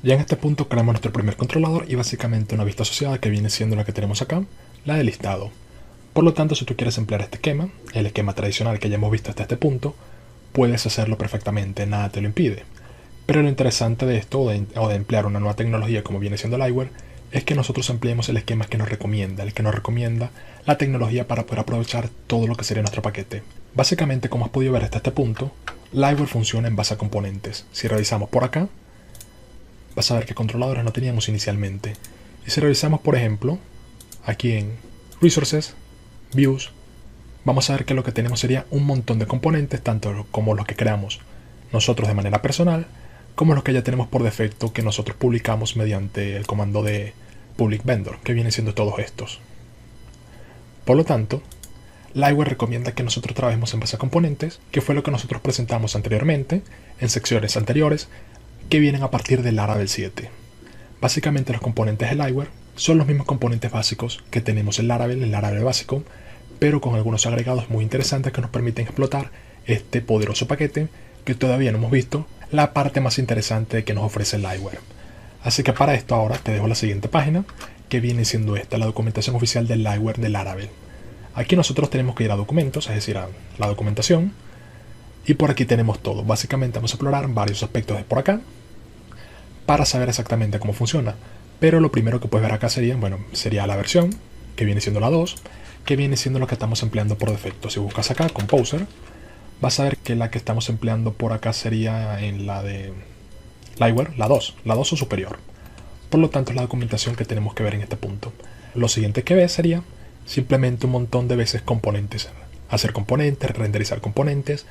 Ya en este punto creamos nuestro primer controlador y básicamente una vista asociada que viene siendo la que tenemos acá, la de listado. Por lo tanto, si tú quieres emplear este esquema, el esquema tradicional que ya hemos visto hasta este punto, puedes hacerlo perfectamente, nada te lo impide. Pero lo interesante de esto, o de emplear una nueva tecnología como viene siendo Liveware, es que nosotros empleemos el esquema que nos recomienda, el que nos recomienda la tecnología para poder aprovechar todo lo que sería nuestro paquete. Básicamente, como has podido ver hasta este punto, Liveware funciona en base a componentes. Si revisamos por acá, vas a ver que controladores no teníamos inicialmente. Y si revisamos, por ejemplo, aquí en Resources, Views, vamos a ver que lo que tenemos sería un montón de componentes, tanto como los que creamos nosotros de manera personal, como los que ya tenemos por defecto que nosotros publicamos mediante el comando de public vendor, que viene siendo todos estos. Por lo tanto, Liveware recomienda que nosotros trabajemos en base a componentes, que fue lo que nosotros presentamos anteriormente, en secciones anteriores, que vienen a partir del Laravel 7. Básicamente los componentes de Liveware son los mismos componentes básicos que tenemos en el Laravel básico, pero con algunos agregados muy interesantes que nos permiten explotar este poderoso paquete que todavía no hemos visto, la parte más interesante que nos ofrece Liveware. Así que para esto ahora te dejo la siguiente página, que viene siendo esta, la documentación oficial del Liveware de Laravel. Aquí nosotros tenemos que ir a documentos, es decir, a la documentación, y por aquí tenemos todo. Básicamente vamos a explorar varios aspectos de por acá, para saber exactamente cómo funciona. Pero lo primero que puedes ver acá sería la versión, que viene siendo la 2, que viene siendo lo que estamos empleando por defecto. Si buscas acá, Composer, vas a ver que la que estamos empleando por acá sería en la de Liveware, la 2 o superior. Por lo tanto es la documentación que tenemos que ver en este punto. Lo siguiente que ves sería simplemente un montón de veces componentes. Hacer componentes, renderizar componentes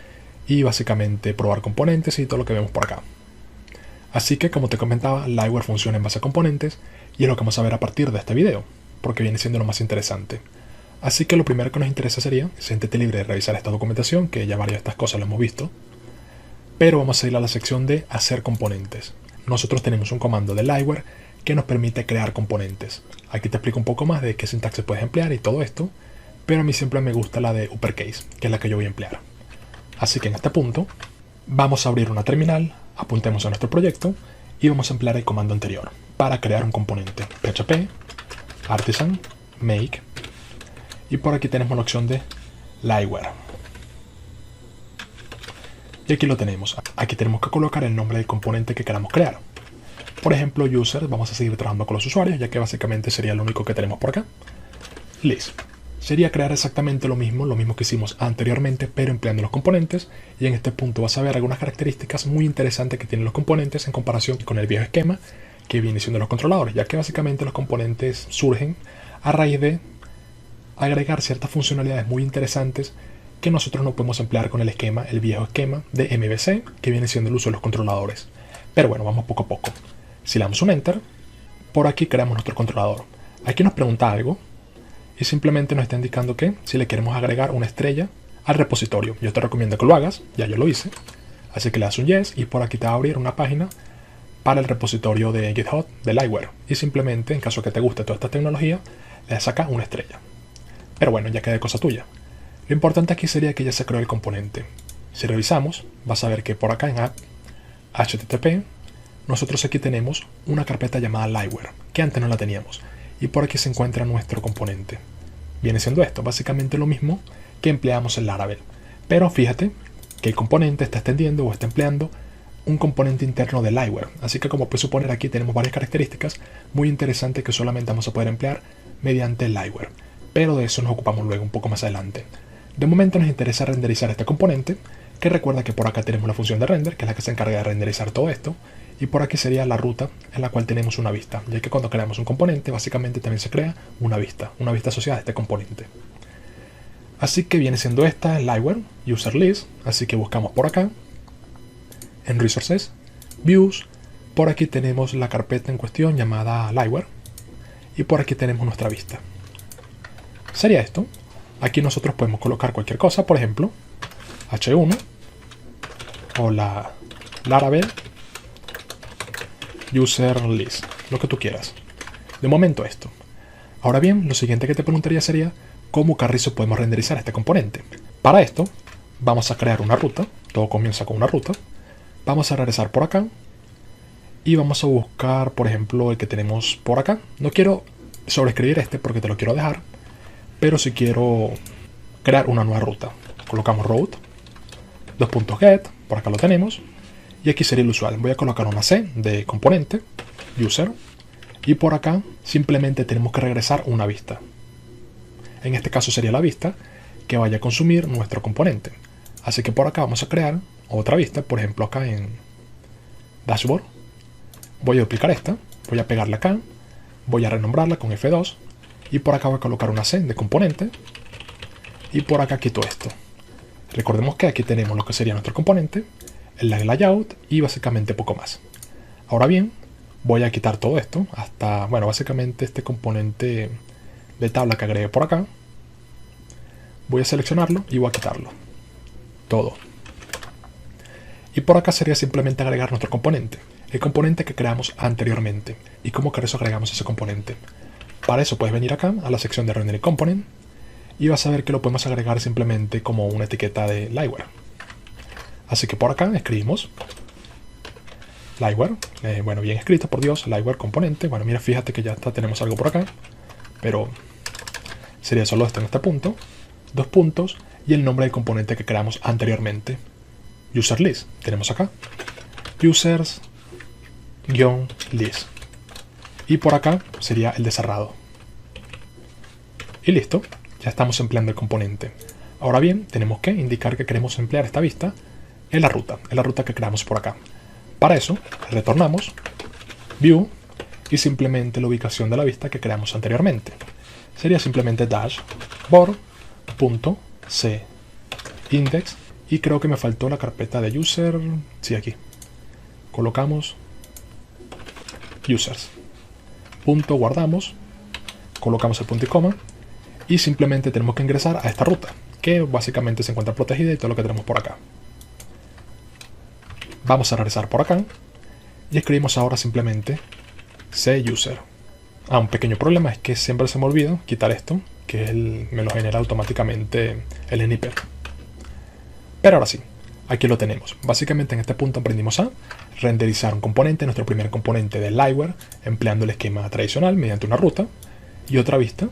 y básicamente probar componentes y todo lo que vemos por acá. Así que, como te comentaba, Liveware funciona en base a componentes y es lo que vamos a ver a partir de este video, porque viene siendo lo más interesante. Así que lo primero que nos interesa sería, siéntete libre de revisar esta documentación, que ya varias de estas cosas lo hemos visto, pero vamos a ir a la sección de hacer componentes. Nosotros tenemos un comando de Liveware que nos permite crear componentes. Aquí te explico un poco más de qué sintaxis puedes emplear y todo esto, pero a mí siempre me gusta la de uppercase, que es la que yo voy a emplear. Así que en este punto, vamos a abrir una terminal, apuntemos a nuestro proyecto y vamos a emplear el comando anterior para crear un componente. PHP, artisan, make, y por aquí tenemos la opción de Liveware. Y aquí lo tenemos. Aquí tenemos que colocar el nombre del componente que queramos crear. Por ejemplo, user, vamos a seguir trabajando con los usuarios, ya que básicamente sería lo único que tenemos por acá. List. Sería crear exactamente lo mismo que hicimos anteriormente, pero empleando los componentes. Y en este punto vas a ver algunas características muy interesantes que tienen los componentes en comparación con el viejo esquema que viene siendo los controladores, ya que básicamente los componentes surgen a raíz de agregar ciertas funcionalidades muy interesantes que nosotros no podemos emplear con el viejo esquema de MVC, que viene siendo el uso de los controladores. Pero bueno, vamos poco a poco. Si le damos un Enter, por aquí creamos nuestro controlador. Aquí nos pregunta algo y simplemente nos está indicando que si le queremos agregar una estrella al repositorio. Yo te recomiendo que lo hagas, ya yo lo hice. Así que le das un Yes y por aquí te va a abrir una página para el repositorio de GitHub de Liveware. Y simplemente, en caso que te guste toda esta tecnología, le das acá una estrella. Pero bueno, ya queda cosa tuya. Lo importante aquí sería que ya se creó el componente. Si revisamos, vas a ver que por acá en app, http, nosotros aquí tenemos una carpeta llamada Liveware, que antes no la teníamos. Y por aquí se encuentra nuestro componente. Viene siendo esto, básicamente lo mismo que empleamos en Laravel. Pero fíjate que el componente está extendiendo o está empleando un componente interno de Liveware. Así que como puedes suponer, aquí tenemos varias características muy interesantes que solamente vamos a poder emplear mediante Liveware. Pero de eso nos ocupamos luego un poco más adelante. De momento nos interesa renderizar este componente, que recuerda que por acá tenemos la función de render, que es la que se encarga de renderizar todo esto, y por aquí sería la ruta en la cual tenemos una vista, ya que cuando creamos un componente básicamente también se crea una vista asociada a este componente. Así que viene siendo esta, Liveware, user list, así que buscamos por acá, en resources, views, por aquí tenemos la carpeta en cuestión llamada Liveware, y por aquí tenemos nuestra vista. Sería esto. Aquí nosotros podemos colocar cualquier cosa, por ejemplo, H1 o la Laravel user list, lo que tú quieras. De momento esto. Ahora bien, lo siguiente que te preguntaría sería cómo carrizo podemos renderizar este componente. Para esto, vamos a crear una ruta. Todo comienza con una ruta. Vamos a regresar por acá Y vamos a buscar, por ejemplo, el que tenemos por acá. No quiero sobreescribir este porque te lo quiero dejar, pero si quiero crear una nueva ruta, colocamos route, .get, por acá lo tenemos, y aquí sería el usual. Voy a colocar una C de componente, user, y por acá simplemente tenemos que regresar una vista. En este caso sería la vista que vaya a consumir nuestro componente. Así que por acá vamos a crear otra vista, por ejemplo acá en dashboard. Voy a duplicar esta, voy a pegarla acá, voy a renombrarla con F2 y por acá voy a colocar una C de componente y por acá quito esto. Recordemos que aquí tenemos lo que sería nuestro componente, el layout y básicamente poco más. Ahora bien, voy a quitar todo esto hasta, bueno, básicamente este componente de tabla que agregué por acá. Voy a seleccionarlo y voy a quitarlo todo. Y por acá sería simplemente agregar nuestro componente, el componente que creamos anteriormente. ¿Y cómo que eso agregamos ese componente? Para eso puedes venir acá a la sección de Rendering Component y vas a ver que lo podemos agregar simplemente como una etiqueta de Liveware. Así que por acá escribimos Liveware, bueno, bien escrito, por Dios, Liveware componente. Bueno, mira, fíjate que ya está, tenemos algo por acá, pero sería solo esto en este punto, 2 puntos y el nombre del componente que creamos anteriormente. User list, tenemos acá users-list y por acá sería el de cerrado. Y listo, ya estamos empleando el componente. Ahora bien, tenemos que indicar que queremos emplear esta vista en la ruta que creamos por acá. Para eso, retornamos view y simplemente la ubicación de la vista que creamos anteriormente. Sería simplemente dashboard.c index y creo que me faltó la carpeta de user. Sí, aquí. Colocamos users. Punto, guardamos. Colocamos el punto y coma. Y simplemente tenemos que ingresar a esta ruta, que básicamente se encuentra protegida y todo lo que tenemos por acá. Vamos a regresar por acá. Y escribimos ahora simplemente cuser. Un pequeño problema es que siempre se me olvida quitar esto, que me lo genera automáticamente el snippet. Pero ahora sí, aquí lo tenemos. Básicamente en este punto aprendimos a renderizar un componente, nuestro primer componente de Liveware, empleando el esquema tradicional mediante una ruta y otra vista,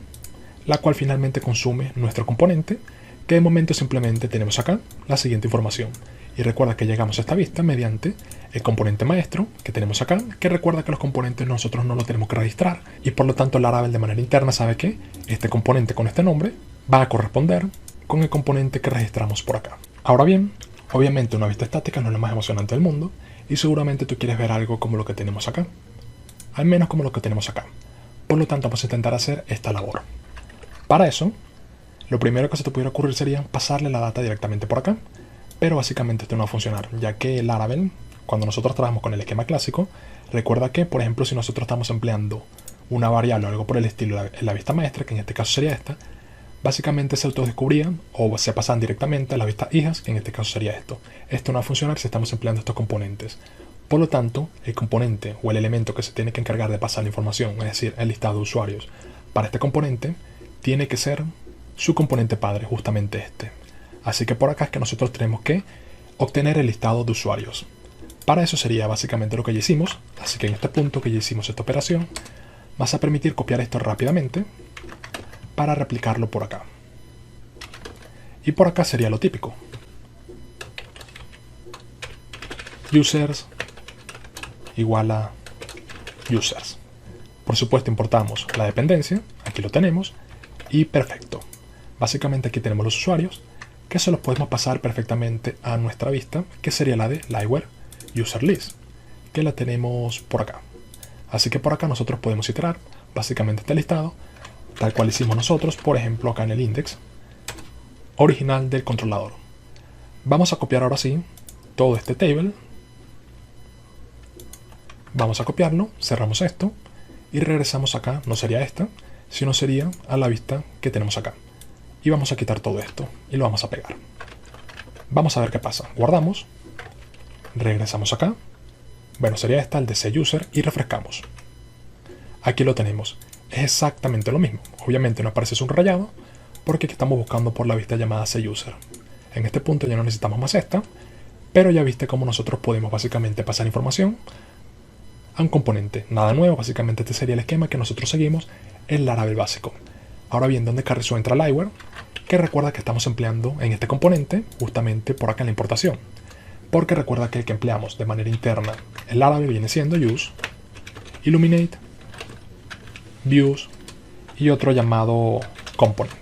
la cual finalmente consume nuestro componente, que de momento simplemente tenemos acá la siguiente información. Y recuerda que llegamos a esta vista mediante el componente maestro que tenemos acá, que recuerda que los componentes nosotros no los tenemos que registrar y por lo tanto Laravel de manera interna sabe que este componente con este nombre va a corresponder con el componente que registramos por acá. Ahora bien, obviamente una vista estática no es lo más emocionante del mundo y seguramente tú quieres ver algo como lo que tenemos acá, al menos como lo que tenemos acá. Por lo tanto vamos a intentar hacer esta labor. Para eso, lo primero que se te pudiera ocurrir sería pasarle la data directamente por acá, pero básicamente esto no va a funcionar, ya que Laravel, cuando nosotros trabajamos con el esquema clásico, recuerda que, por ejemplo, si nosotros estamos empleando una variable o algo por el estilo en la vista maestra, que en este caso sería esta, básicamente se autodescubrían o se pasan directamente a la vista hijas, que en este caso sería esto. Esto no va a funcionar si estamos empleando estos componentes. Por lo tanto, el componente o el elemento que se tiene que encargar de pasar la información, es decir, el listado de usuarios, para este componente, tiene que ser su componente padre, justamente este. Así que por acá es que nosotros tenemos que obtener el listado de usuarios. Para eso sería básicamente lo que ya hicimos. Así que en este punto que ya hicimos esta operación, vas a permitir copiar esto rápidamente para replicarlo por acá. Y por acá sería lo típico. Users igual a users. Por supuesto importamos la dependencia, aquí lo tenemos, y perfecto. Básicamente aquí tenemos los usuarios, que se los podemos pasar perfectamente a nuestra vista, que sería la de Liveware User List, que la tenemos por acá. Así que por acá nosotros podemos iterar básicamente este listado, tal cual hicimos nosotros, por ejemplo acá en el index original del controlador. Vamos a copiar ahora sí todo este table. Vamos a copiarlo, cerramos esto y regresamos acá, no sería esta, sino sería a la vista que tenemos acá. Y vamos a quitar todo esto y lo vamos a pegar. Vamos a ver qué pasa. Guardamos, regresamos acá. Bueno, sería esta, el de CUser, y refrescamos. Aquí lo tenemos. Es exactamente lo mismo. Obviamente no aparece subrayado porque aquí estamos buscando por la vista llamada CUser. En este punto ya no necesitamos más esta, pero ya viste cómo nosotros podemos básicamente pasar información a un componente. Nada nuevo, básicamente este sería el esquema que nosotros seguimos en Laravel básico. Ahora bien, ¿dónde carrizo entra Liveware? Que recuerda que estamos empleando en este componente justamente por acá en la importación. Porque recuerda que el que empleamos de manera interna en Laravel viene siendo use, illuminate, views y otro llamado component,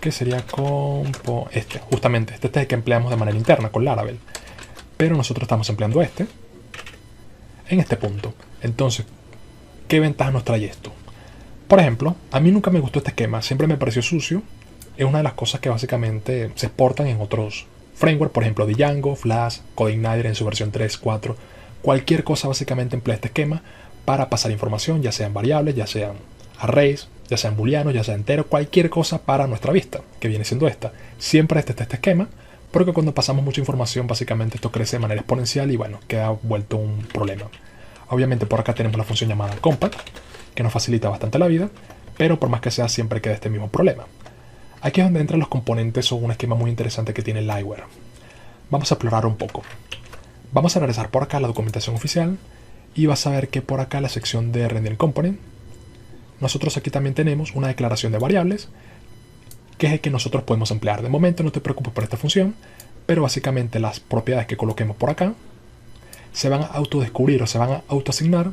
que sería justamente este es el que empleamos de manera interna con Laravel, pero nosotros estamos empleando este en este punto. Entonces, ¿qué ventaja nos trae esto? Por ejemplo, a mí nunca me gustó este esquema, siempre me pareció sucio. Es una de las cosas que básicamente se exportan en otros frameworks, por ejemplo Django, Flash, CodeIgniter en su versión 3, 4. Cualquier cosa básicamente emplea este esquema para pasar información, ya sean variables, ya sean arrays, ya sean booleanos, ya sea entero, cualquier cosa para nuestra vista, que viene siendo esta. Siempre este esquema, porque cuando pasamos mucha información, básicamente esto crece de manera exponencial y bueno, queda vuelto un problema. Obviamente por acá tenemos la función llamada compact, que nos facilita bastante la vida, pero por más que sea siempre queda este mismo problema. Aquí es donde entran los componentes o un esquema muy interesante que tiene Liveware. Vamos a explorar un poco. Vamos a regresar por acá a la documentación oficial y vas a ver que por acá en la sección de Render Component, nosotros aquí también tenemos una declaración de variables, que es el que nosotros podemos emplear. De momento no te preocupes por esta función, pero básicamente las propiedades que coloquemos por acá se van a autodescubrir o se van a autoasignar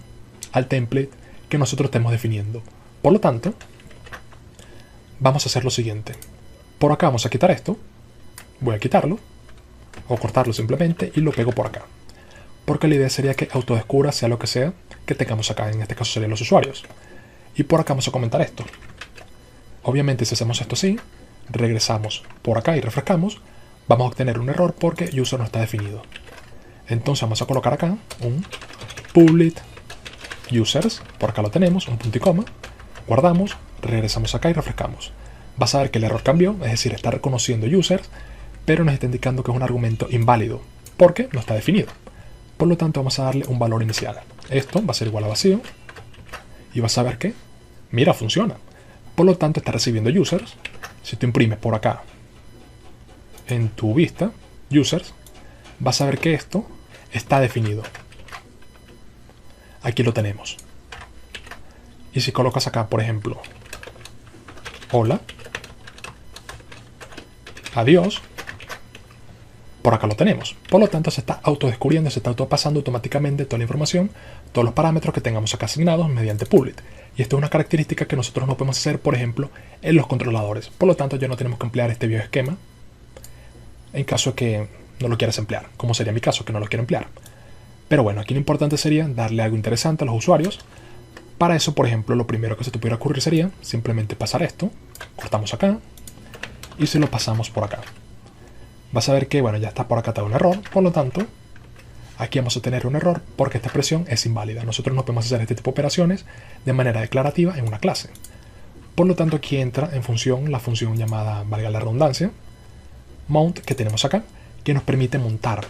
al template que nosotros estemos definiendo. Por lo tanto, vamos a hacer lo siguiente. Por acá vamos a quitar esto. Voy a quitarlo. O cortarlo simplemente y lo pego por acá. Porque la idea sería que autodescubra sea lo que sea que tengamos acá. En este caso serían los usuarios. Y por acá vamos a comentar esto. Obviamente si hacemos esto así, regresamos por acá y refrescamos, vamos a obtener un error porque user no está definido. Entonces vamos a colocar acá un public users. Por acá lo tenemos, un punto y coma. Guardamos, regresamos acá y refrescamos. Vas a ver que el error cambió, es decir, está reconociendo users, pero nos está indicando que es un argumento inválido, porque no está definido. Por lo tanto, vamos a darle un valor inicial. Esto va a ser igual a vacío, y vas a ver que, mira, funciona. Por lo tanto, está recibiendo users. Si tú imprimes por acá, en tu vista, users, vas a ver que esto está definido. Aquí lo tenemos. Y si colocas acá, por ejemplo, hola, adiós, por acá lo tenemos. Por lo tanto, se está autodescubriendo, se está autopasando automáticamente toda la información, todos los parámetros que tengamos acá asignados mediante public. Y esto es una característica que nosotros no podemos hacer, por ejemplo, en los controladores. Por lo tanto, ya no tenemos que emplear este bioesquema en caso de que no lo quieras emplear, como sería mi caso, que no lo quiero emplear. Pero bueno, aquí lo importante sería darle algo interesante a los usuarios. Para eso, por ejemplo, lo primero que se te pudiera ocurrir sería simplemente pasar esto, cortamos acá y se lo pasamos por acá. Vas a ver que, bueno, ya está por acá, te da un error, por lo tanto, aquí vamos a tener un error porque esta expresión es inválida. Nosotros no podemos hacer este tipo de operaciones de manera declarativa en una clase. Por lo tanto, aquí entra en función la función llamada, valga la redundancia, mount, que tenemos acá, que nos permite montar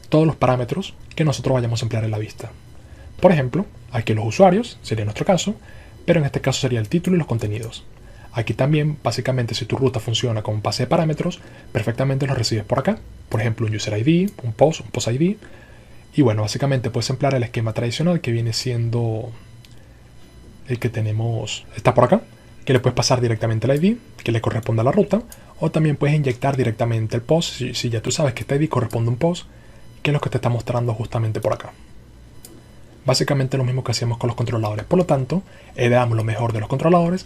todos los parámetros que nosotros vayamos a emplear en la vista. Por ejemplo, aquí los usuarios, sería nuestro caso, pero en este caso sería el título y los contenidos. Aquí también, básicamente, si tu ruta funciona con un pase de parámetros, perfectamente los recibes por acá. Por ejemplo, un user ID, un post ID. Y bueno, básicamente puedes emplear el esquema tradicional que viene siendo el que tenemos, está por acá, que le puedes pasar directamente el ID, que le corresponde a la ruta, o también puedes inyectar directamente el post, si ya tú sabes que este ID corresponde a un post, que es lo que te está mostrando justamente por acá. Básicamente lo mismo que hacíamos con los controladores. Por lo tanto, heredamos lo mejor de los controladores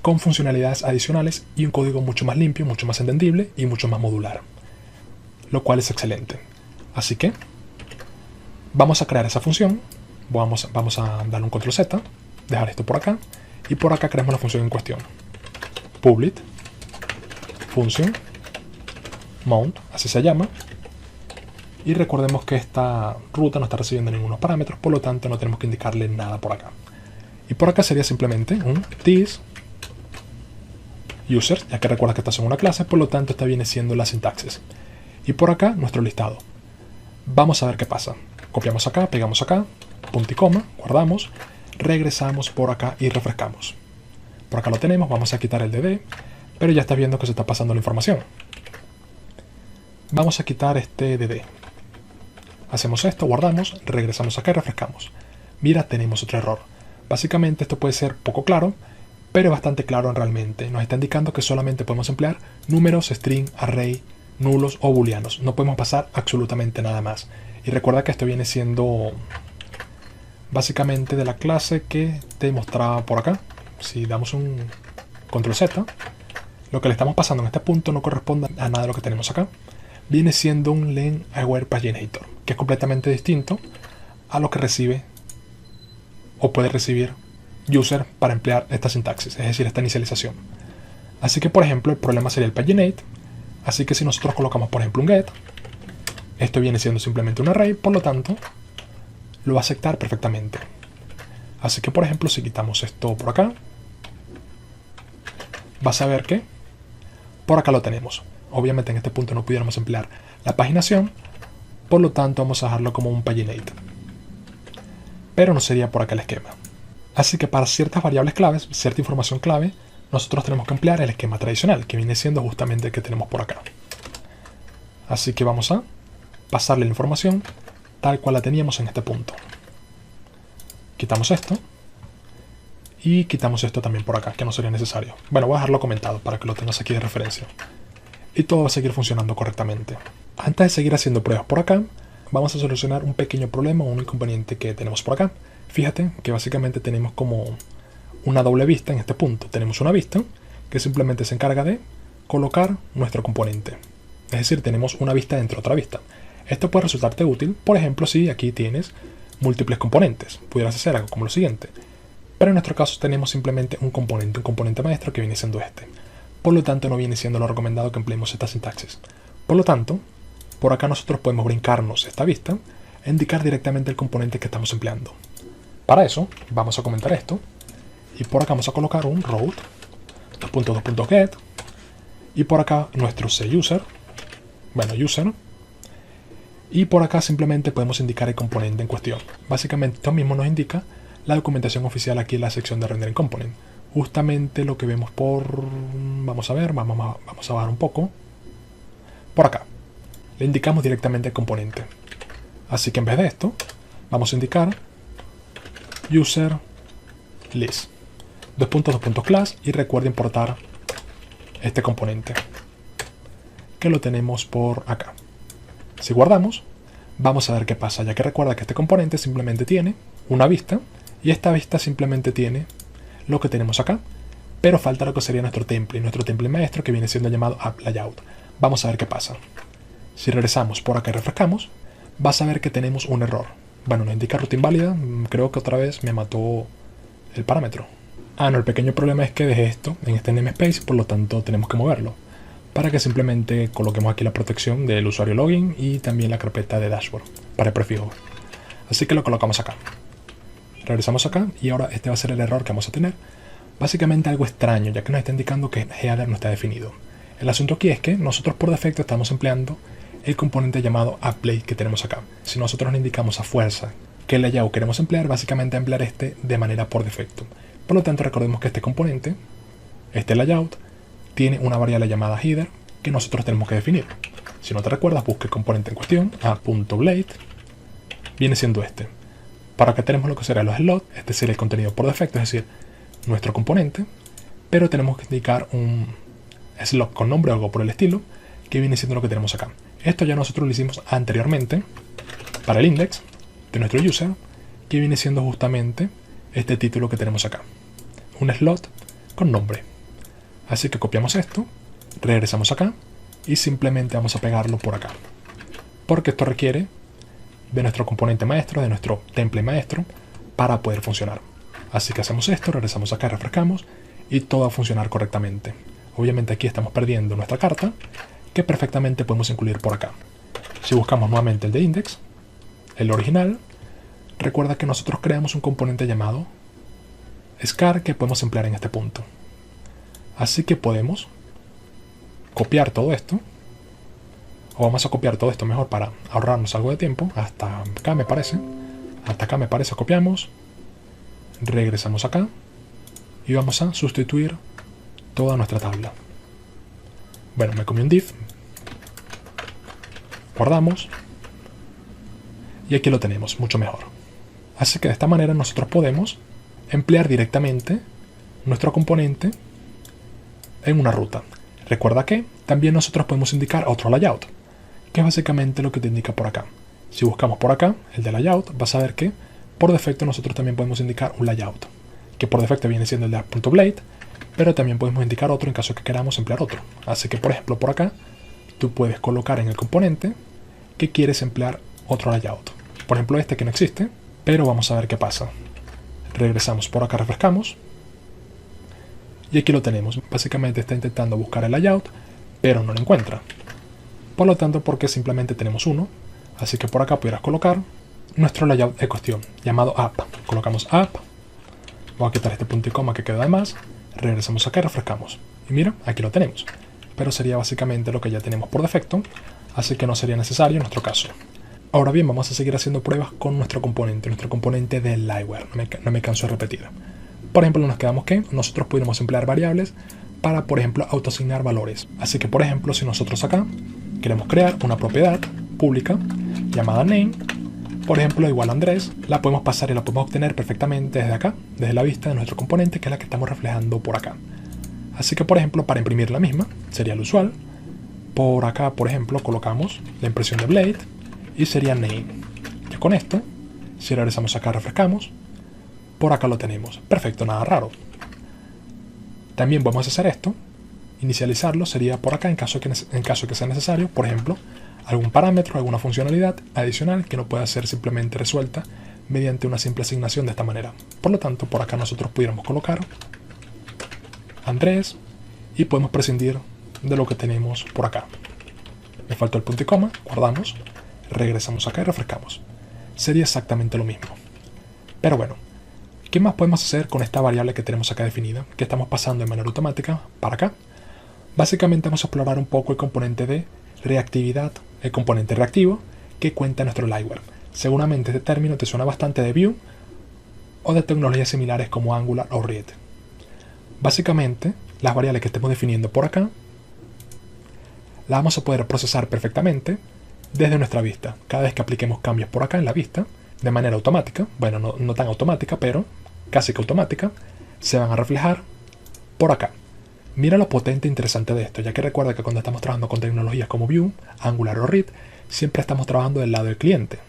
con funcionalidades adicionales y un código mucho más limpio, mucho más entendible y mucho más modular. Lo cual es excelente. Así que vamos a crear esa función. Vamos a darle un control Z, dejar esto por acá, y por acá creamos la función en cuestión. Public function mount, así se llama. Y recordemos que esta ruta no está recibiendo ningunos parámetros, por lo tanto no tenemos que indicarle nada por acá. Y por acá sería simplemente un this user, ya que recuerda que estás en una clase, por lo tanto esta viene siendo la sintaxis. Y por acá nuestro listado. Vamos a ver qué pasa. Copiamos acá, pegamos acá, punto y coma, guardamos, regresamos por acá y refrescamos. Por acá lo tenemos, vamos a quitar el dd, pero ya estás viendo que se está pasando la información. Vamos a quitar este dd. Hacemos esto, guardamos, regresamos acá y refrescamos. mira, tenemos otro error. Básicamente esto puede ser poco claro, pero es bastante claro realmente. Nos está indicando que solamente podemos emplear números, string, array, nulos o booleanos. No podemos pasar absolutamente nada más. Y recuerda que esto viene siendo básicamente de la clase que te mostraba por acá. Si damos un control Z, lo que le estamos pasando en este punto no corresponde a nada de lo que tenemos acá. Viene siendo un len aware paginator, que es completamente distinto a lo que recibe o puede recibir user para emplear esta sintaxis, es decir, esta inicialización. Así que, por ejemplo, el problema sería el paginate. Así que si nosotros colocamos, por ejemplo, un get, esto viene siendo simplemente un array, por lo tanto, lo va a aceptar perfectamente. Así que, por ejemplo, si quitamos esto por acá, vas a ver que por acá lo tenemos. Obviamente en este punto no pudiéramos emplear la paginación, por lo tanto vamos a dejarlo como un paginate. Pero no sería por acá el esquema. Así que para ciertas variables claves, cierta información clave, nosotros tenemos que emplear el esquema tradicional, que viene siendo justamente el que tenemos por acá. Así que vamos a pasarle la información tal cual la teníamos en este punto. Quitamos esto. Y quitamos esto también por acá, que no sería necesario. Bueno, voy a dejarlo comentado para que lo tengas aquí de referencia. Y todo va a seguir funcionando correctamente. Antes de seguir haciendo pruebas por acá, vamos a solucionar un pequeño problema o un inconveniente que tenemos por acá. Fíjate que básicamente tenemos como una doble vista en este punto. Tenemos una vista que simplemente se encarga de colocar nuestro componente. Es decir, tenemos una vista dentro de otra vista. Esto puede resultarte útil, por ejemplo, si aquí tienes múltiples componentes. Pudieras hacer algo como lo siguiente. Pero en nuestro caso tenemos simplemente un componente maestro que viene siendo este. Por lo tanto, no viene siendo lo recomendado que empleemos esta sintaxis. Por lo tanto, por acá nosotros podemos brincarnos esta vista e indicar directamente el componente que estamos empleando. Para eso, vamos a comentar esto. Y por acá vamos a colocar un route, .2.get. Y por acá nuestro user. Y por acá simplemente podemos indicar el componente en cuestión. Básicamente esto mismo nos indica la documentación oficial aquí en la sección de Rendering Component. Justamente lo que vemos por... Vamos a ver, vamos a bajar un poco. Por acá. Le indicamos directamente el componente. Así que en vez de esto, vamos a indicar user list. Class y recuerda importar este componente. Que lo tenemos por acá. Si guardamos, vamos a ver qué pasa, ya que recuerda que este componente simplemente tiene una vista. Y esta vista simplemente tiene lo que tenemos acá, pero falta lo que sería nuestro template maestro que viene siendo llamado AppLayout. Vamos a ver qué pasa. Si regresamos por acá y refrescamos, vas a ver que tenemos un error. Bueno, nos indica ruta inválida, creo que otra vez me mató el parámetro. No, el pequeño problema es que dejé esto en este namespace, por lo tanto tenemos que moverlo, para que simplemente coloquemos aquí la protección del usuario login y también la carpeta de dashboard para el prefijo. Así que lo colocamos acá. Regresamos acá y ahora este va a ser el error que vamos a tener. Básicamente algo extraño, ya que nos está indicando que header no está definido. El asunto aquí es que nosotros por defecto estamos empleando el componente llamado apply que tenemos acá. Si nosotros le indicamos a fuerza qué layout queremos emplear, básicamente emplear este de manera por defecto. Por lo tanto, recordemos que este componente, este layout, tiene una variable llamada header que nosotros tenemos que definir. Si no te recuerdas, busca el componente en cuestión, a.blade, viene siendo este. Para que tenemos lo que será los slots, este sería el contenido por defecto, es decir, nuestro componente, pero tenemos que indicar un slot con nombre o algo por el estilo, que viene siendo lo que tenemos acá. Esto ya nosotros lo hicimos anteriormente para el index de nuestro user, que viene siendo justamente este título que tenemos acá, un slot con nombre. Así que copiamos esto, regresamos acá y simplemente vamos a pegarlo por acá, porque esto requiere de nuestro componente maestro, de nuestro template maestro, para poder funcionar. Así que hacemos esto, regresamos acá, refrescamos y todo va a funcionar correctamente. Obviamente aquí estamos perdiendo nuestra carta, que perfectamente podemos incluir por acá. Si buscamos nuevamente el de index, el original, recuerda que nosotros creamos un componente llamado scar que podemos emplear en este punto. Así que podemos copiar todo esto, o vamos a copiar todo esto mejor para ahorrarnos algo de tiempo. Hasta acá me parece, copiamos, regresamos acá y vamos a sustituir toda nuestra tabla. Bueno, me comí un div, guardamos y aquí lo tenemos, mucho mejor. Así que de esta manera nosotros podemos emplear directamente nuestro componente en una ruta. Recuerda que también nosotros podemos indicar otro layout, que es básicamente lo que te indica por acá. Si buscamos por acá el de layout, vas a ver que por defecto nosotros también podemos indicar un layout, que por defecto viene siendo el de app.blade, pero también podemos indicar otro en caso que queramos emplear otro. Así que por ejemplo por acá tú puedes colocar en el componente que quieres emplear otro layout. Por ejemplo este que no existe, pero vamos a ver qué pasa. Regresamos por acá, refrescamos. Y aquí lo tenemos. Básicamente está intentando buscar el layout, pero no lo encuentra. Por lo tanto, porque simplemente tenemos uno. Así que por acá pudieras colocar nuestro layout de cuestión, llamado app. Colocamos app. Voy a quitar este punto y coma que queda de más. Regresamos acá y refrescamos. Y mira, aquí lo tenemos. Pero sería básicamente lo que ya tenemos por defecto, así que no sería necesario en nuestro caso. Ahora bien, vamos a seguir haciendo pruebas con nuestro componente del Liveware. No me canso de repetir. Por ejemplo, nos quedamos que nosotros pudiéramos emplear variables para, por ejemplo, autoasignar valores. Así que, por ejemplo, si nosotros acá queremos crear una propiedad pública llamada name, por ejemplo, igual a Andrés, la podemos pasar y la podemos obtener perfectamente desde acá, desde la vista de nuestro componente, que es la que estamos reflejando por acá. Así que, por ejemplo, para imprimir la misma, sería lo usual. Por acá, por ejemplo, colocamos la impresión de Blade y sería name. Ya con esto, si regresamos acá, refrescamos, por acá lo tenemos. Perfecto, nada raro. También podemos hacer esto. Inicializarlo sería por acá en caso que sea necesario, por ejemplo, algún parámetro, alguna funcionalidad adicional que no pueda ser simplemente resuelta mediante una simple asignación de esta manera. Por lo tanto, por acá nosotros pudiéramos colocar Andrés y podemos prescindir de lo que tenemos por acá. Me faltó el punto y coma, guardamos, regresamos acá y refrescamos. Sería exactamente lo mismo. Pero bueno, ¿qué más podemos hacer con esta variable que tenemos acá definida, que estamos pasando de manera automática para acá? Básicamente vamos a explorar un poco el componente de reactividad, el componente reactivo que cuenta nuestro Liveware. Seguramente este término te suena bastante de Vue o de tecnologías similares como Angular o React. Básicamente, las variables que estemos definiendo por acá las vamos a poder procesar perfectamente desde nuestra vista. Cada vez que apliquemos cambios por acá en la vista, de manera automática, bueno, no tan automática, pero casi que automática, se van a reflejar por acá. Mira lo potente e interesante de esto, ya que recuerda que cuando estamos trabajando con tecnologías como Vue, Angular o React, siempre estamos trabajando del lado del cliente.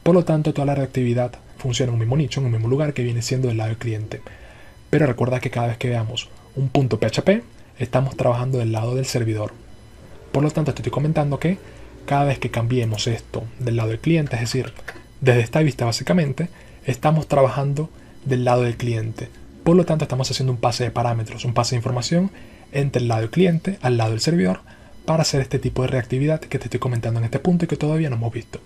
Por lo tanto, toda la reactividad funciona en un mismo nicho, en un mismo lugar que viene siendo del lado del cliente. Pero recuerda que cada vez que veamos un punto PHP, estamos trabajando del lado del servidor. Por lo tanto, te estoy comentando que cada vez que cambiemos esto del lado del cliente, es decir, desde esta vista básicamente, estamos trabajando del lado del cliente. Por lo tanto, estamos haciendo un pase de parámetros, un pase de información entre el lado del cliente al lado del servidor para hacer este tipo de reactividad que te estoy comentando en este punto y que todavía no hemos visto.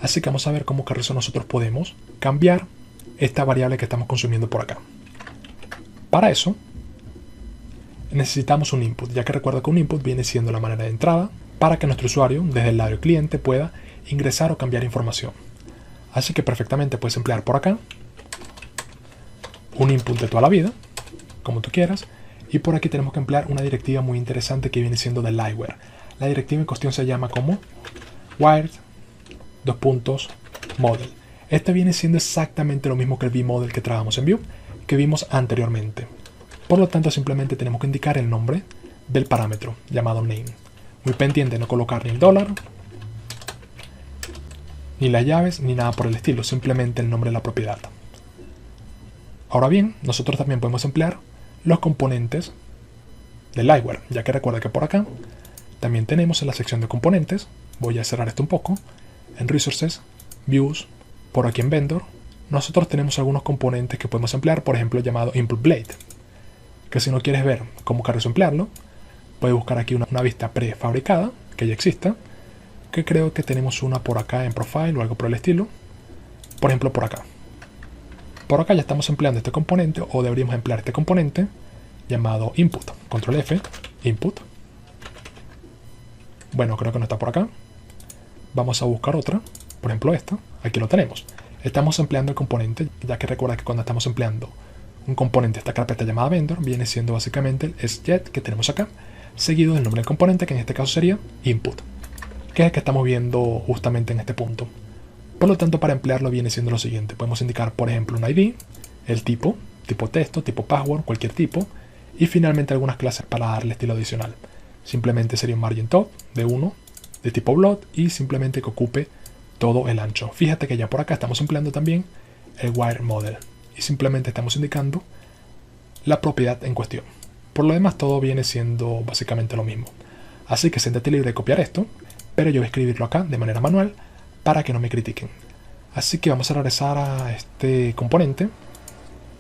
Así que vamos a ver cómo Carrizo nosotros podemos cambiar esta variable que estamos consumiendo por acá. Para eso, necesitamos un input, ya que recuerda que un input viene siendo la manera de entrada para que nuestro usuario, desde el lado del cliente, pueda ingresar o cambiar información. Así que perfectamente puedes emplear por acá un input de toda la vida, como tú quieras, y por aquí tenemos que emplear una directiva muy interesante que viene siendo del Liveware. La directiva en cuestión se llama como wired::model. Este viene siendo exactamente lo mismo que el vModel que trabajamos en Vue, que vimos anteriormente. Por lo tanto, simplemente tenemos que indicar el nombre del parámetro llamado name. Muy pendiente de no colocar ni el dólar, ni las llaves, ni nada por el estilo, simplemente el nombre de la propiedad. Ahora bien, nosotros también podemos emplear los componentes del Liveware, ya que recuerda que por acá también tenemos en la sección de componentes, voy a cerrar esto un poco, en Resources, Views, por aquí en Vendor, nosotros tenemos algunos componentes que podemos emplear, por ejemplo llamado InputBlade, que si no quieres ver cómo Carrizo emplearlo, puedes buscar aquí una vista prefabricada, que ya exista, que creo que tenemos una por acá en Profile o algo por el estilo, por ejemplo por acá. Por acá ya estamos empleando este componente, o deberíamos emplear este componente llamado input. Control F, input. Bueno, creo que no está por acá. Vamos a buscar otra, por ejemplo esta. Aquí lo tenemos. Estamos empleando el componente, ya que recuerda que cuando estamos empleando un componente de esta carpeta llamada vendor, viene siendo básicamente el sjet que tenemos acá, seguido del nombre del componente, que en este caso sería input, que es el que estamos viendo justamente en este punto. Por lo tanto, para emplearlo viene siendo lo siguiente. Podemos indicar, por ejemplo, un ID, el tipo texto, tipo password, cualquier tipo, y finalmente algunas clases para darle estilo adicional. Simplemente sería un margin top de 1 de tipo bloat y simplemente que ocupe todo el ancho. Fíjate que ya por acá estamos empleando también el wire model y simplemente estamos indicando la propiedad en cuestión. Por lo demás, todo viene siendo básicamente lo mismo. Así que siéntete libre de copiar esto, pero yo voy a escribirlo acá de manera manual para que no me critiquen. Así que vamos a regresar a este componente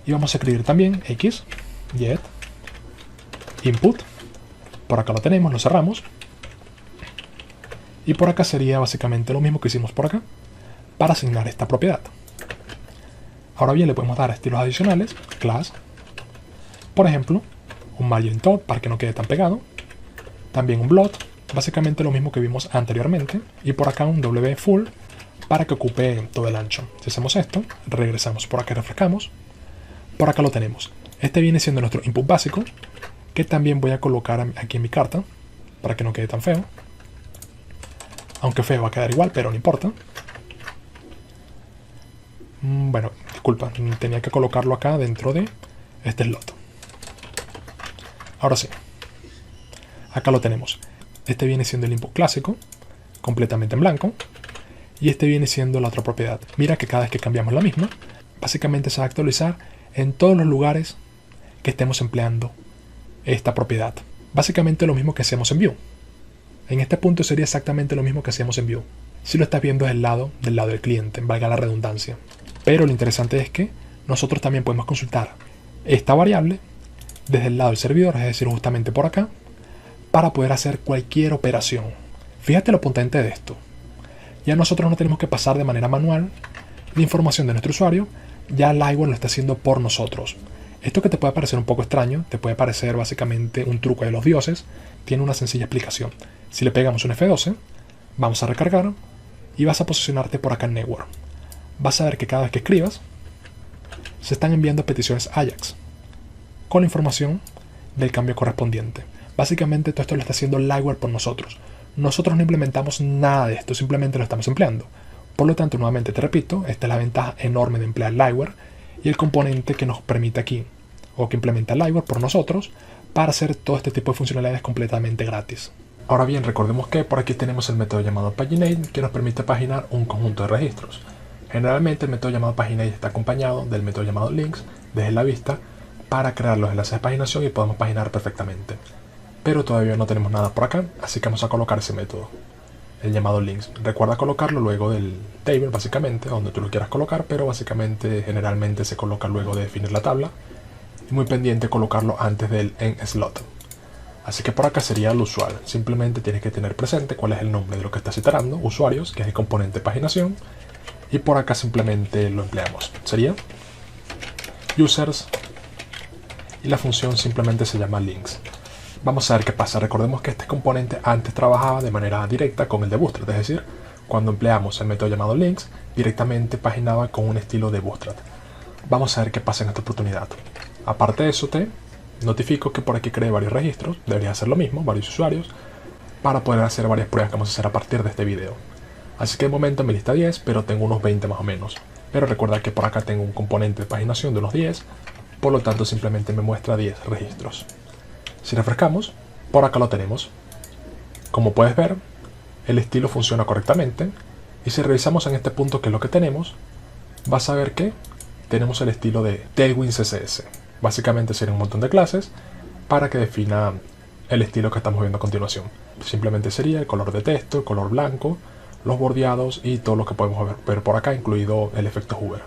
y vamos a escribir también x get input. Por acá lo tenemos, lo cerramos. Y por acá sería básicamente lo mismo que hicimos por acá para asignar esta propiedad. Ahora bien, le podemos dar estilos adicionales, class, por ejemplo, un margin top para que no quede tan pegado, también un bloat, básicamente lo mismo que vimos anteriormente, y por acá un w full para que ocupe todo el ancho. Si hacemos esto, regresamos por acá y refrescamos, por acá lo tenemos. Este viene siendo nuestro input básico, que también voy a colocar aquí en mi carta para que no quede tan feo. Aunque feo va a quedar igual, pero no importa. Bueno, disculpa, tenía que colocarlo acá dentro de este slot. Ahora sí, acá lo tenemos. Este viene siendo el input clásico, completamente en blanco. Y este viene siendo la otra propiedad. Mira que cada vez que cambiamos la misma, básicamente se va a actualizar en todos los lugares que estemos empleando esta propiedad. Básicamente lo mismo que hacemos en Vue. En este punto sería exactamente lo mismo que hacíamos en Vue. Si lo estás viendo del lado del cliente, valga la redundancia. Pero lo interesante es que nosotros también podemos consultar esta variable desde el lado del servidor, es decir, justamente por acá, para poder hacer cualquier operación. Fíjate lo potente de esto. Ya nosotros no tenemos que pasar de manera manual la información de nuestro usuario, ya Liveware lo está haciendo por nosotros. Esto que te puede parecer un poco extraño, te puede parecer básicamente un truco de los dioses, tiene una sencilla explicación. Si le pegamos un F12, vamos a recargar y vas a posicionarte por acá en Network. Vas a ver que cada vez que escribas, se están enviando peticiones Ajax con la información del cambio correspondiente. Básicamente todo esto lo está haciendo Liveware por nosotros. Nosotros no implementamos nada de esto, simplemente lo estamos empleando. Por lo tanto, nuevamente te repito, esta es la ventaja enorme de emplear Liveware y el componente que nos permite aquí, o que implementa Liveware por nosotros, para hacer todo este tipo de funcionalidades completamente gratis. Ahora bien, recordemos que por aquí tenemos el método llamado Paginate, que nos permite paginar un conjunto de registros. Generalmente el método llamado Paginate está acompañado del método llamado Links desde la vista para crear los enlaces de paginación y podemos paginar perfectamente. Pero todavía no tenemos nada por acá, así que vamos a colocar ese método, el llamado Links. Recuerda colocarlo luego del table, básicamente, donde tú lo quieras colocar, pero básicamente generalmente se coloca luego de definir la tabla. Y muy pendiente colocarlo antes del end slot. Así que por acá sería lo usual. Simplemente tienes que tener presente cuál es el nombre de lo que estás iterando, usuarios, que es el componente paginación. Y por acá simplemente lo empleamos. Sería users y la función simplemente se llama links. Vamos a ver qué pasa. Recordemos que este componente antes trabajaba de manera directa con el de Bootstrap, es decir, cuando empleamos el método llamado links, directamente paginaba con un estilo de Bootstrap. Vamos a ver qué pasa en esta oportunidad. Aparte de eso, te notifico que por aquí creé varios registros, debería hacer lo mismo, varios usuarios, para poder hacer varias pruebas que vamos a hacer a partir de este video. Así que de momento me lista 10, pero tengo unos 20 más o menos. Pero recuerda que por acá tengo un componente de paginación de unos 10, por lo tanto simplemente me muestra 10 registros. Si refrescamos, por acá lo tenemos. Como puedes ver, el estilo funciona correctamente, y si revisamos en este punto qué es lo que tenemos, vas a ver que tenemos el estilo de Tailwind CSS. Básicamente sería un montón de clases para que defina el estilo que estamos viendo a continuación. Simplemente sería el color de texto, el color blanco, los bordeados y todo lo que podemos ver por acá, incluido el efecto hover.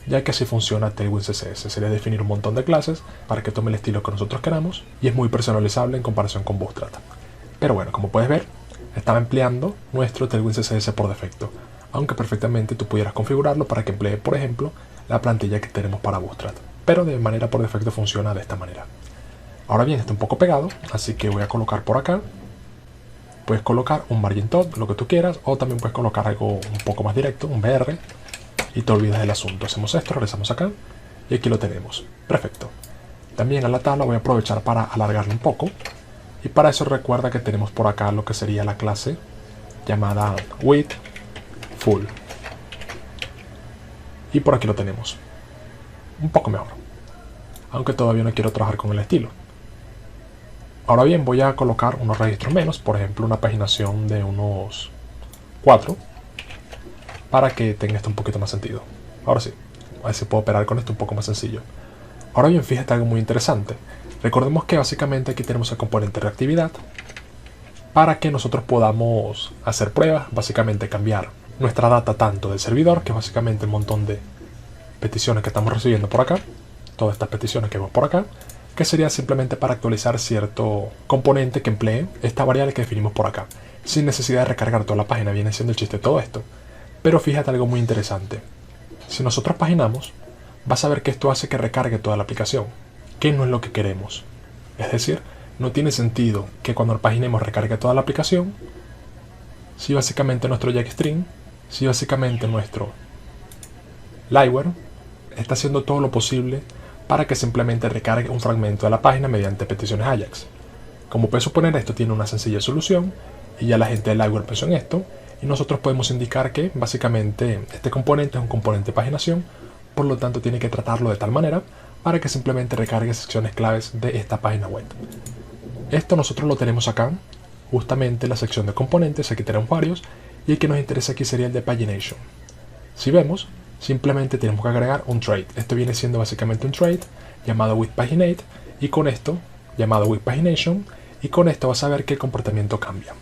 Ya que así funciona Tailwind CSS, sería definir un montón de clases para que tome el estilo que nosotros queramos y es muy personalizable en comparación con Bootstrap. Pero bueno, como puedes ver, estaba empleando nuestro Tailwind CSS por defecto, aunque perfectamente tú pudieras configurarlo para que emplee, por ejemplo, la plantilla que tenemos para Bootstrap. Pero de manera por defecto funciona de esta manera. Ahora bien, está un poco pegado, así que voy a colocar por acá. Puedes colocar un margin top, lo que tú quieras, o también puedes colocar algo un poco más directo, un BR, y te olvidas del asunto. Hacemos esto, regresamos acá, y aquí lo tenemos. Perfecto. También a la tabla voy a aprovechar para alargarlo un poco, y para eso recuerda que tenemos por acá lo que sería la clase llamada width full. Y por aquí lo tenemos. Un poco mejor. Aunque todavía no quiero trabajar con el estilo. Ahora bien, voy a colocar unos registros menos, por ejemplo una paginación de unos 4, para que tenga esto un poquito más sentido. Ahora sí, a ver si puedo operar con esto un poco más sencillo. Ahora bien, fíjate algo muy interesante. Recordemos que básicamente aquí tenemos el componente reactividad para que nosotros podamos hacer pruebas, básicamente cambiar nuestra data tanto del servidor, que es básicamente el montón de peticiones que estamos recibiendo por acá, todas estas peticiones que vemos por acá, que sería simplemente para actualizar cierto componente que emplee esta variable que definimos por acá, sin necesidad de recargar toda la página. Viene siendo el chiste de todo esto. Pero fíjate algo muy interesante. Si nosotros paginamos, vas a ver que esto hace que recargue toda la aplicación, que no es lo que queremos. Es decir, no tiene sentido que cuando paginemos recargue toda la aplicación, si básicamente nuestro jackstring, si básicamente nuestro liveware está haciendo todo lo posible para que simplemente recargue un fragmento de la página mediante peticiones AJAX. Como puedes suponer, esto tiene una sencilla solución y ya la gente del liveware pensó en esto, y nosotros podemos indicar que básicamente este componente es un componente de paginación, por lo tanto tiene que tratarlo de tal manera para que simplemente recargue secciones claves de esta página web. Esto nosotros lo tenemos acá, justamente en la sección de componentes. Aquí tenemos varios y el que nos interesa aquí sería el de pagination. Si vemos, simplemente tenemos que agregar un trait. Esto viene siendo básicamente un trait llamado withPaginate, y con esto, llamado withPagination, y con esto vas a ver que el comportamiento cambia.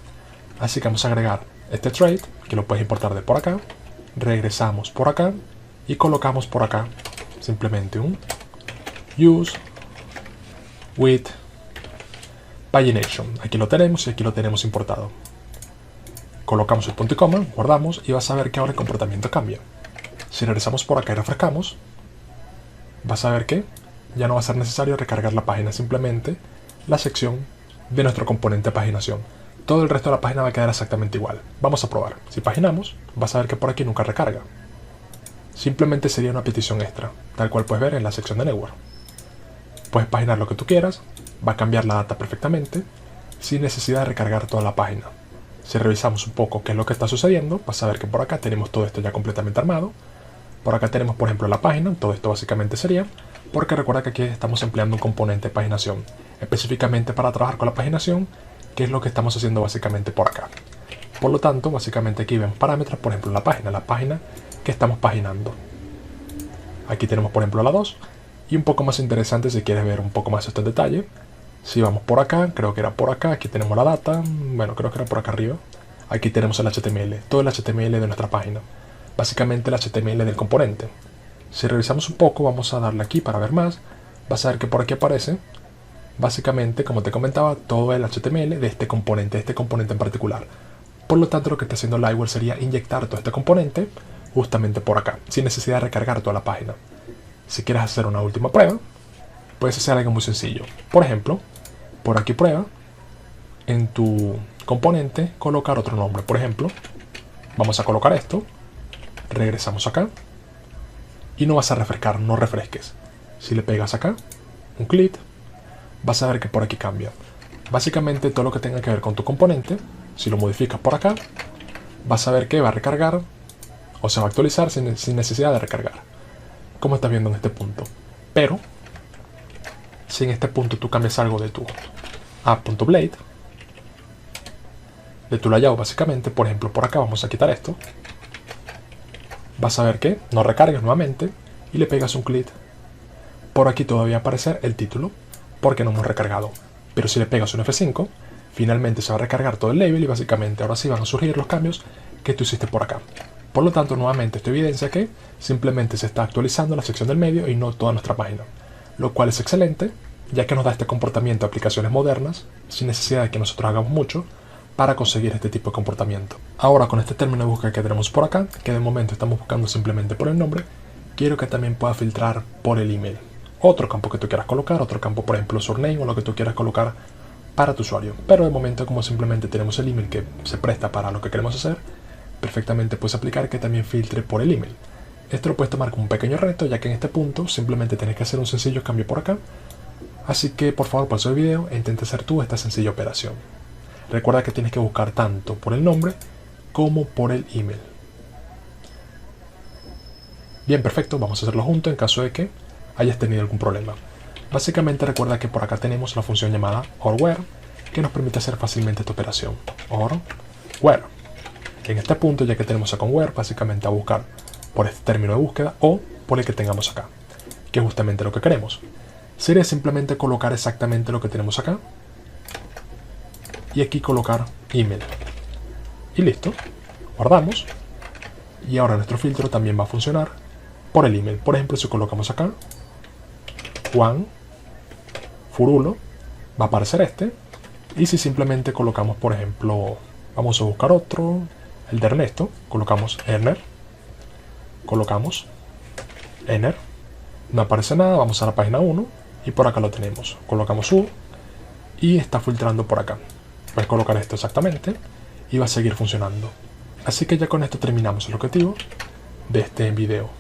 Así que vamos a agregar este trait, que lo puedes importar de por acá, regresamos por acá y colocamos por acá simplemente un use with pagination. Aquí lo tenemos y aquí lo tenemos importado. Colocamos el punto y coma, guardamos y vas a ver que ahora el comportamiento cambia. Si regresamos por acá y refrescamos, vas a ver que ya no va a ser necesario recargar la página, simplemente la sección de nuestro componente de paginación. Todo el resto de la página va a quedar exactamente igual. Vamos a probar. Si paginamos, vas a ver que por aquí nunca recarga. Simplemente sería una petición extra, tal cual puedes ver en la sección de network. Puedes paginar lo que tú quieras, va a cambiar la data perfectamente, sin necesidad de recargar toda la página. Si revisamos un poco qué es lo que está sucediendo, vas a ver que por acá tenemos todo esto ya completamente armado. Por acá tenemos, por ejemplo, la página. Todo esto básicamente sería, porque recuerda que aquí estamos empleando un componente de paginación, específicamente para trabajar con la paginación, que es lo que estamos haciendo básicamente por acá. Por lo tanto, básicamente aquí vemos parámetros, por ejemplo, la página que estamos paginando. Aquí tenemos, por ejemplo, la 2. Y un poco más interesante, si quieres ver un poco más esto en detalle, si vamos por acá, creo que era por acá, aquí tenemos la data, bueno, creo que era por acá arriba. Aquí tenemos el HTML, todo el HTML de nuestra página, básicamente el HTML del componente. Si revisamos un poco, vamos a darle aquí para ver más, vas a ver que por aquí aparece, básicamente, como te comentaba, todo el HTML de este componente en particular. Por lo tanto, lo que está haciendo Liveware sería inyectar todo este componente justamente por acá, sin necesidad de recargar toda la página. Si quieres hacer una última prueba, puedes hacer algo muy sencillo. Por ejemplo, por aquí prueba, en tu componente, colocar otro nombre. Por ejemplo, vamos a colocar esto, regresamos acá, y no vas a refrescar, no refresques. Si le pegas acá, un clic, vas a ver que por aquí cambia. Básicamente todo lo que tenga que ver con tu componente, si lo modificas por acá, vas a ver que va a recargar, o se va a actualizar sin necesidad de recargar, como estás viendo en este punto. Pero si en este punto tú cambias algo de tu app.blade, de tu layout básicamente, por ejemplo por acá vamos a quitar esto, vas a ver que no recargues nuevamente y le pegas un clic, por aquí todavía va a aparecer el título porque no hemos recargado. Pero si le pegas un F5, finalmente se va a recargar todo el label y básicamente ahora sí van a surgir los cambios que tú hiciste por acá. Por lo tanto, nuevamente esto evidencia que simplemente se está actualizando la sección del medio y no toda nuestra página, lo cual es excelente, ya que nos da este comportamiento de aplicaciones modernas, sin necesidad de que nosotros hagamos mucho para conseguir este tipo de comportamiento. Ahora, con este término de búsqueda que tenemos por acá, que de momento estamos buscando simplemente por el nombre, quiero que también pueda filtrar por el email. Otro campo que tú quieras colocar, otro campo, por ejemplo, surname o lo que tú quieras colocar para tu usuario. Pero de momento, como simplemente tenemos el email que se presta para lo que queremos hacer, perfectamente puedes aplicar que también filtre por el email. Esto lo puedes tomar como un pequeño reto, ya que en este punto simplemente tienes que hacer un sencillo cambio por acá. Así que por favor pausa el video e intenta hacer tú esta sencilla operación. Recuerda que tienes que buscar tanto por el nombre como por el email. Bien, perfecto, vamos a hacerlo juntos en caso de que hayas tenido algún problema. Básicamente recuerda que por acá tenemos la función llamada OR, que nos permite hacer fácilmente esta operación. OR, where. Que en este punto, ya que tenemos acá un where, básicamente a buscar por este término de búsqueda o por el que tengamos acá, que es justamente lo que queremos. Sería simplemente colocar exactamente lo que tenemos acá y aquí colocar email. Y listo, guardamos. Y ahora nuestro filtro también va a funcionar por el email. Por ejemplo, si colocamos acá Juan Furulo, va a aparecer este. Y si simplemente colocamos, por ejemplo, vamos a buscar otro, el de Ernesto, colocamos Erner, colocamos Ener, no aparece nada, vamos a la página 1 y por acá lo tenemos. Colocamos U y está filtrando por acá. Puedes colocar esto exactamente y va a seguir funcionando. Así que ya con esto terminamos el objetivo de este video.